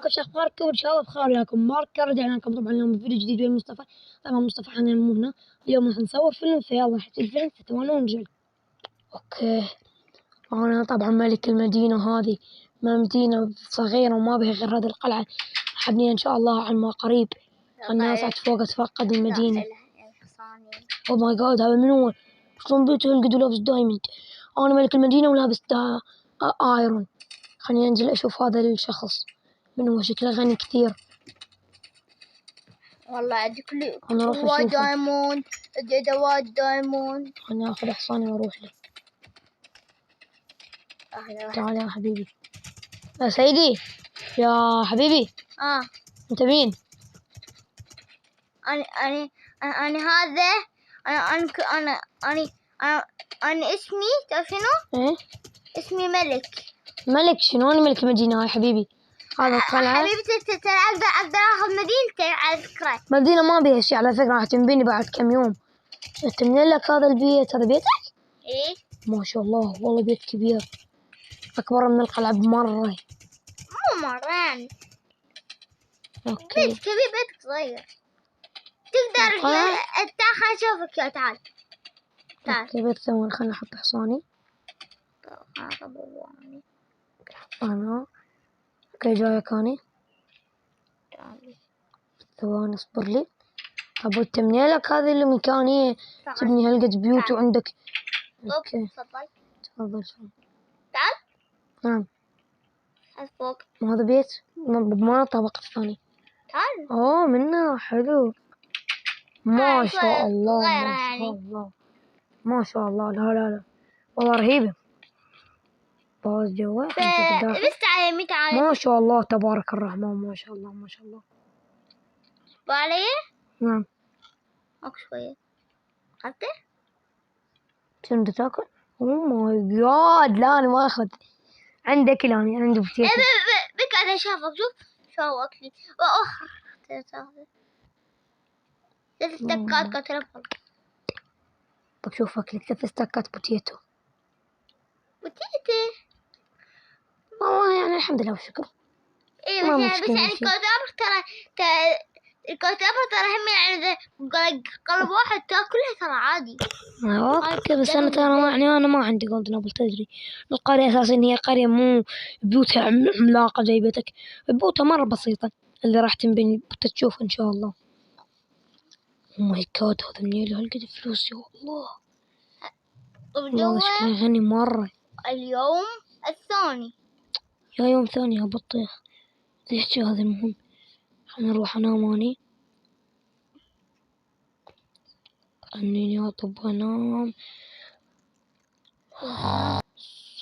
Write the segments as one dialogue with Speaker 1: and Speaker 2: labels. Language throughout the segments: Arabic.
Speaker 1: شغال ركب إن شاء الله بخير لكم ماركة. رجعنا لكم طبعا اليوم بفيديو جديد ويا مصطفى. طبعا مصطفى حاليا مو هنا، اليوم راح نصور فيلم فيلا حتى الفيلم فتمانون ونرجع. اوكي، أنا طبعا ملك المدينة هذه، مدينة صغيرة وما بها غير هذه القلعة، حبني إن شاء الله عن ما قريب. الناس فوق تفقد المدينة. أوه ماي جاد، هذا من هو؟ شلون بيته يلقد ولابس دايموند؟ أنا ملك المدينة ولابس آيرون. خليني أنزل أشوف هذا الشخص من هو، شكله غني كثير.
Speaker 2: والله عندي كل وايد دايموند، عندي أدوات دايموند.
Speaker 1: أنا آخذ حصاني وأروح له. تعال يا حبيبي. يا سيدي، يا حبيبي. أنت مين؟
Speaker 2: أنا هذا. أنا اسمي تعرف شنو؟
Speaker 1: إيه؟
Speaker 2: اسمي ملك.
Speaker 1: ملك شنو؟ أنا ملك المدينة يا حبيبي. هذا القلعة.
Speaker 2: حبيبي ترى أقدر آخذ مدينتك على فكرة.
Speaker 1: مدينة ما بيها شي على فكرة، راح تنبني بعد كم يوم. تبني لك هذا البيت. هذا بيتك؟
Speaker 2: إيه
Speaker 1: ما شاء الله، والله بيت كبير أكبر من القلعة بمرة.
Speaker 2: مو مران.
Speaker 1: أوكي.
Speaker 2: بيت كبير بيتك صغير. تقدر تعال خليني أشوفك. يا تعال.
Speaker 1: أوكي بيت ثواني، خليني أحط حصاني. أنا أوكي جايك أنا. ثواني اصبر لي. أبو تبني لك هذه المكانية، تبني هلقد بيوت وعندك. أوكي تفضل.
Speaker 2: تعال.
Speaker 1: نعم.
Speaker 2: فوق.
Speaker 1: هذا بيت ما طابق الثاني.
Speaker 2: تعال.
Speaker 1: أوه منه حلو. ما شاء الله ما شاء
Speaker 2: يعني.
Speaker 1: الله ما شاء الله. لا والله رهيبة. باز جوا
Speaker 2: بس تعال تعال.
Speaker 1: ما شاء الله تبارك الرحمن، ما شاء الله ما شاء الله.
Speaker 2: بعليه؟
Speaker 1: نعم.
Speaker 2: أكل شوية. أكل؟
Speaker 1: شنو تاكل؟ أوه ماي جاد، لا أنا ما أخذ. عندي أكل، أنا عندي بتيتو.
Speaker 2: بك أنا شافك. شوف أكلي. وأخر ثلاث استكات كترفل.
Speaker 1: طب شوف أكلك 3 استكات بوتيتو. والله يعني الحمد لله والشكر.
Speaker 2: إيه بس الكوتابر ترى الكوتابر ترى هم يعني قلب واحد تاكلها ترى عادي.
Speaker 1: اوكي بس انا ترى يعني انا ما عندي جولدن ابل. تدري القرية اساسا هي قرية مو بيوتها عملاقة زي بيتك، بيوتها مرة بسيطة اللي راح تنبني بتشوف ان شاء الله. او ماي جاد، هذا منين له هالقد فلوس؟ يا الله والله شكله غني مرة.
Speaker 2: اليوم الثاني.
Speaker 1: يا يوم ثاني يا بطيخ. يحكي هذا المهم. خلينا نروح انام اني. اني طب انام.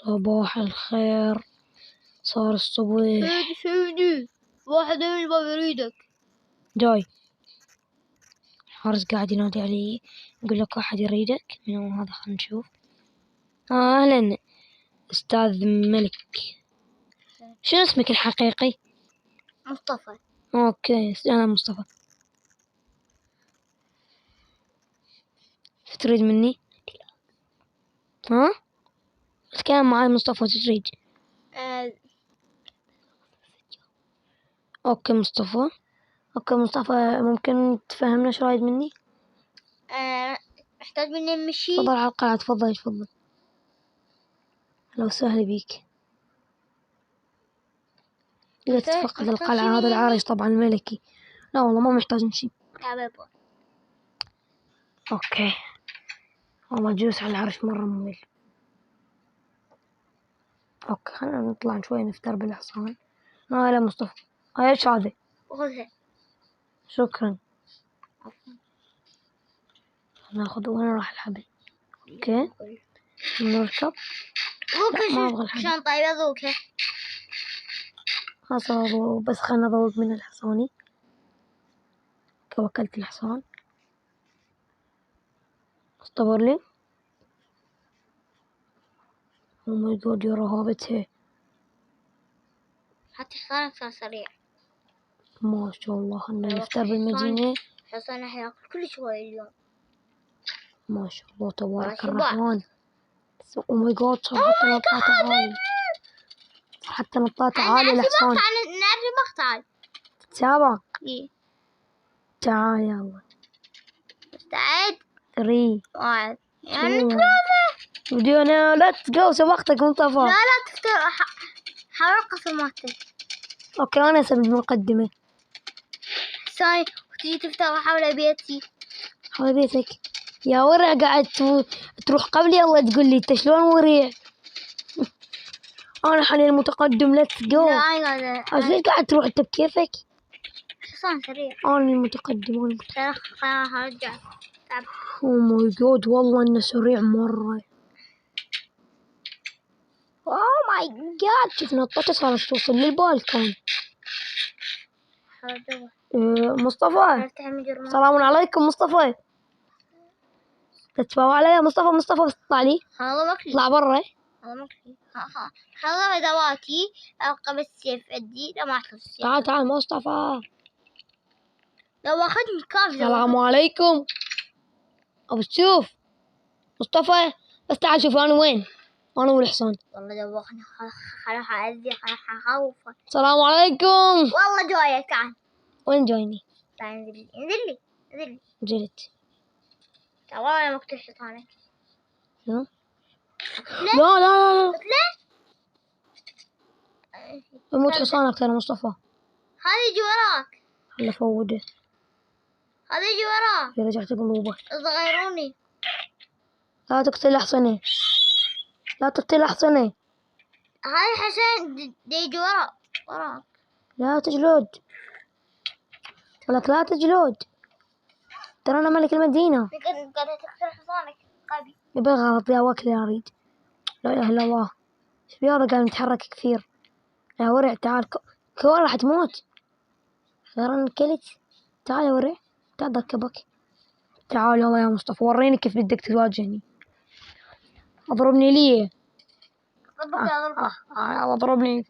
Speaker 1: صباح الخير، صار الصبح.
Speaker 2: سيدي واحد من الباب يريدك.
Speaker 1: جاي. الحارس قاعد ينادي علي، يقول لك واحد يريدك. من هو هذا؟ خلينا نشوف. أهلا أستاذ ملك، شنو اسمك الحقيقي؟
Speaker 2: مصطفى.
Speaker 1: أوكي أنا مصطفى. شو تريد مني؟ ها؟ تكلم معاي مصطفى، شو تريد؟ أوكي مصطفى. ممكن تفهمنا شو رايد مني؟
Speaker 2: احتاج مني نمشي.
Speaker 1: تفضل على القاعة. تفضل. لو سهل بيك. لا تتفقد القلعة. هذا العرش طبعا الملكي. لا والله ما محتاج نمشي. اوكي والله الجلوس على العرش مرة ممل. اوكي خلينا نطلع شوي نفتر بالحصان. لا مصطفى، ايش هذا؟
Speaker 2: خذها.
Speaker 1: شكرا. ناخذ. وين راح الحبل؟ اوكي نركب. ما ابغى الحبل.
Speaker 2: عشان طيب اذوقها.
Speaker 1: خلاص اذوق، بس خلنا اذوق من الحصاني. وكلت الحصان. اصطبر لي. وما يقول يا رهابته.
Speaker 2: حتى حصانك صار سريع.
Speaker 1: ما شاء الله. خلنا نفتر بالمدينة.
Speaker 2: حصانه حياكل كل شوي اليوم.
Speaker 1: ما شاء الله تبارك الرحمن. او ماي جاد، صار حتى نطاته عالي. الحصان.
Speaker 2: نعرف تعال.
Speaker 1: تتسابق.
Speaker 2: إيه.
Speaker 1: تعال يلا.
Speaker 2: مستعد.
Speaker 1: 3
Speaker 2: واحد. يعني
Speaker 1: 2
Speaker 2: ثلاثة.
Speaker 1: بدينا. ليتس جو. سبقتك مصطفى.
Speaker 2: لا تفتر. حاول قسماتك.
Speaker 1: اوكي انا اسوي المقدمة.
Speaker 2: ثاني وتجي تفتح حول بيتي.
Speaker 1: حول بيتك يا ورع. قاعد تروح قبلي. يلا تقول لي انت شلون ورع. انا حاليا المتقدم. ليتس جو.
Speaker 2: لا أنا
Speaker 1: ليش قاعد تروح انت بكيفك.
Speaker 2: حصان سريع.
Speaker 1: انا المتقدم.
Speaker 2: خلاص هرجع. تعب.
Speaker 1: اوه ماي جاد والله انه سريع مرة. اوه ماي جاد. شوف نطته صارت توصل للبالكون. مصطفى. السلام عليكم مصطفى. تتفاوى علي يا مصطفى. مصطفى بس اطلع لي.
Speaker 2: هذا مكلي.
Speaker 1: اطلع برا.
Speaker 2: هذا مكلي. هذا ادواتي. ابقى بالسيف ادي. لا ما اخذ السيف.
Speaker 1: تعال تعال مصطفى.
Speaker 2: لو اخذني كافي.
Speaker 1: السلام عليكم. ابو تشوف مصطفى. بس تعال شوف انا وين. انا والحصان.
Speaker 2: والله دوخني. خلاص اذي. خلاص اخوفك.
Speaker 1: السلام عليكم.
Speaker 2: والله جاية. تعال.
Speaker 1: وين جايني.
Speaker 2: تعال انزل لي. انزل لي. انزل لي.
Speaker 1: جلت.
Speaker 2: تعال والله انا مقتل شيطانك.
Speaker 1: لا لا لا لا.
Speaker 2: ليه؟
Speaker 1: يموت حصانك ترى مصطفى.
Speaker 2: هذا يجي وراك.
Speaker 1: هلا فوده.
Speaker 2: هذا يجي وراك.
Speaker 1: يا رجعت قلوبه.
Speaker 2: صغيروني.
Speaker 1: لا تقتل حصني. لا تقتل حصني.
Speaker 2: هذا حسين دي يجي وراك.
Speaker 1: لا تجلد. لك لا تجلد. ترى انا ملك المدينة.
Speaker 2: قاعدة تكسر حصانك. غبي.
Speaker 1: يبي غلط يا وكل يا ريد. لا اله الا الله. شوف هذا قاعد يتحرك كثير. يا ورع تعال. كورة راح تموت. غير انكلت. تعال يا ورع. تعال اركبك. تعال يلا يا مصطفى. وريني كيف بدك تواجهني. اضربني ليه. يلا اضربني.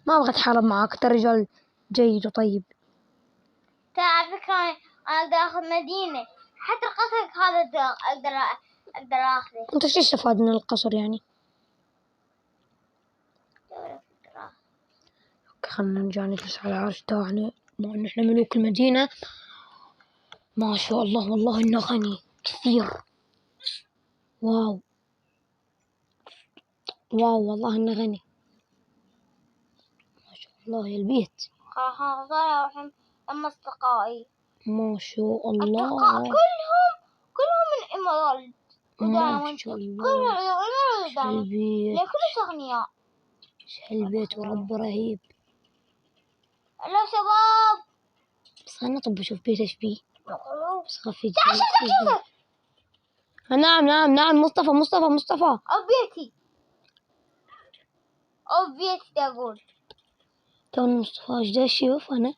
Speaker 1: ما ابغى اتحارب معاك. انت رجال جيد وطيب.
Speaker 2: على فكرة أنا أقدر أخذ مدينة. حتى القصر هذا أقدر أخذه.
Speaker 1: انت شو استفاد من القصر يعني. اوكي خلنا نرجع نجلس على العرش تاعنا. مع ان احنا ملوك المدينة. ما شاء الله والله انه غني كثير. واو والله انه غني. ما شاء الله يا البيت.
Speaker 2: خلاص أروح أما أصدقائي.
Speaker 1: ما شاء الله.
Speaker 2: أصدقاء كلهم من إيميرالد.
Speaker 1: ما شاء الله. شو البيت.
Speaker 2: ليه كلش أغنياء.
Speaker 1: شو البيت ورب رهيب.
Speaker 2: لا شباب.
Speaker 1: بس خلنا طب اشوف بيت ايش بيه. بس خفي. نعم مصطفى.
Speaker 2: أو بيتي تقول.
Speaker 1: توني مصطفى ايش دا اشوف انا.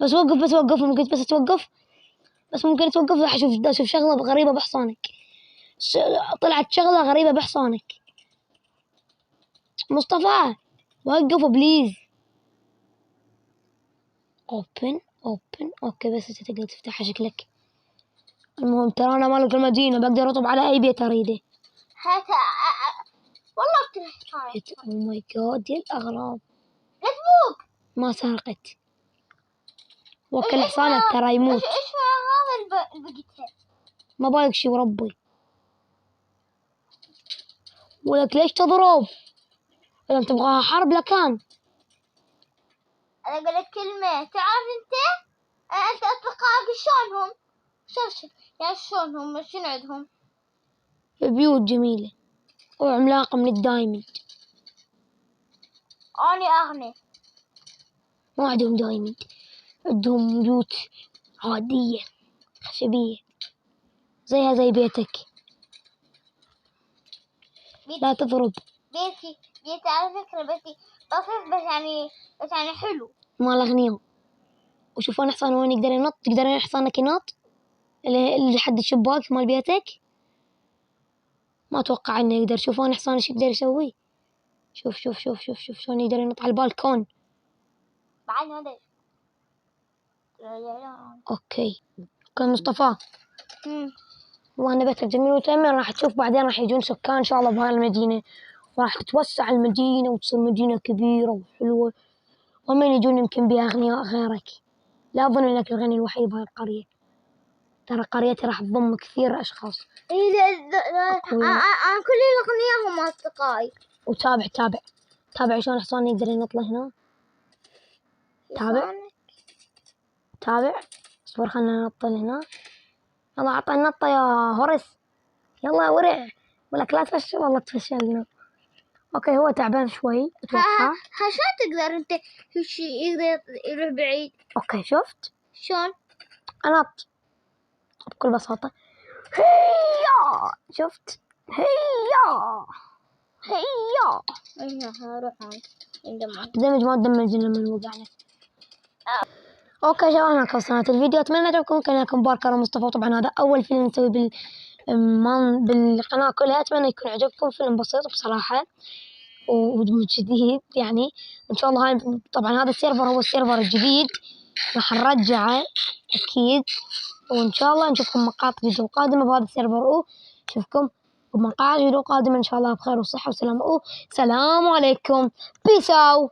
Speaker 1: بس وقف ممكن بس توقف. بس ممكن توقف. راح اشوف شغلة غريبة بحصانك. طلعت شغلة غريبة بحصانك. مصطفى وقفوا بليز. اوبن. اوكي بس انت تقدر تفتحها شكلك. المهم ترى انا مالك المدينة. بقدر اطب على اي بيت اريده.
Speaker 2: والله بتريح.
Speaker 1: او ماي جاد يا الاغراب.
Speaker 2: لا تبوك.
Speaker 1: ما سرقت. وكل حصانك ترى يموت.
Speaker 2: ايش هذا البقيتها.
Speaker 1: ما بالك شي وربي. ولك ليش تضرب. اذا تبغاها حرب لكان.
Speaker 2: انا اقول لك كلمة. تعرف انت اصدقائك شلونهم. يعني شلونهم. شنو عندهم.
Speaker 1: بيوت جميلة وعملاقة من الدايموند.
Speaker 2: أنا أغني.
Speaker 1: ما عندهم دايموند. عندهم بيوت عادية خشبية زيها زي بيتك. لا تضرب.
Speaker 2: بيتي على فكرة بيتي بسيط بس يعني حلو.
Speaker 1: مال أغنياء. وشوف أنا حصان وين يقدر ينط. تقدر حصانك ينط اللي لحد الشباك مال بيتك. ما أتوقع إنه يقدر. شوف أنا حصان إيش يقدر يسوي. شوف شلون يقدر ينط على البالكون.
Speaker 2: بعد ما أدري.
Speaker 1: أوكي مصطفى. والله أنا بيتك جميل وتأمن. راح تشوف بعدين راح يجون سكان إن شاء الله بهاي المدينة راح تتوسع المدينة وتصير مدينة كبيرة وحلوة، ومن يجون يمكن بها أغنياء غيرك. لا أظن إنك الغني الوحيد بهاي القرية، ترى قريتي راح تضم كثير أشخاص.
Speaker 2: أنا كل الأغنياء هم أصدقائي.
Speaker 1: وتابع تابع شلون حصان يقدر ينط هنا. تابع اصبر خلنا ننط هنا. يلا عطى النطة يا هورس، يلا ورع، ولك لا تفشل. والله تفشلنا. اوكي هو تعبان شوي اتوقع.
Speaker 2: شلون تقدر انت يقدر يروح بعيد؟
Speaker 1: اوكي شفت
Speaker 2: شلون؟
Speaker 1: انط بكل بساطة. هيا شفت، هيا
Speaker 2: هروح عندما
Speaker 1: دمج ما دمج لما وقعنا. اوكي شباب هنا خلصنا الفيديو، اتمنى عجبكم. كان لكم باركر ومصطفى، طبعا هذا اول فيلم نسوي بالقناة كلها. اتمنى يكون عجبكم، فيلم بسيط بصراحة وجديد يعني. ان شاء الله هاي طبعا هذا السيرفر هو السيرفر الجديد، راح نرجعه اكيد. وان شاء الله نشوفكم مقاطع فيديو قادمة بهذا السيرفر. نشوفكم بمقاطع فيديو قادمة ان شاء الله بخير وصحة وسلامة. سلام عليكم، بيس اوت.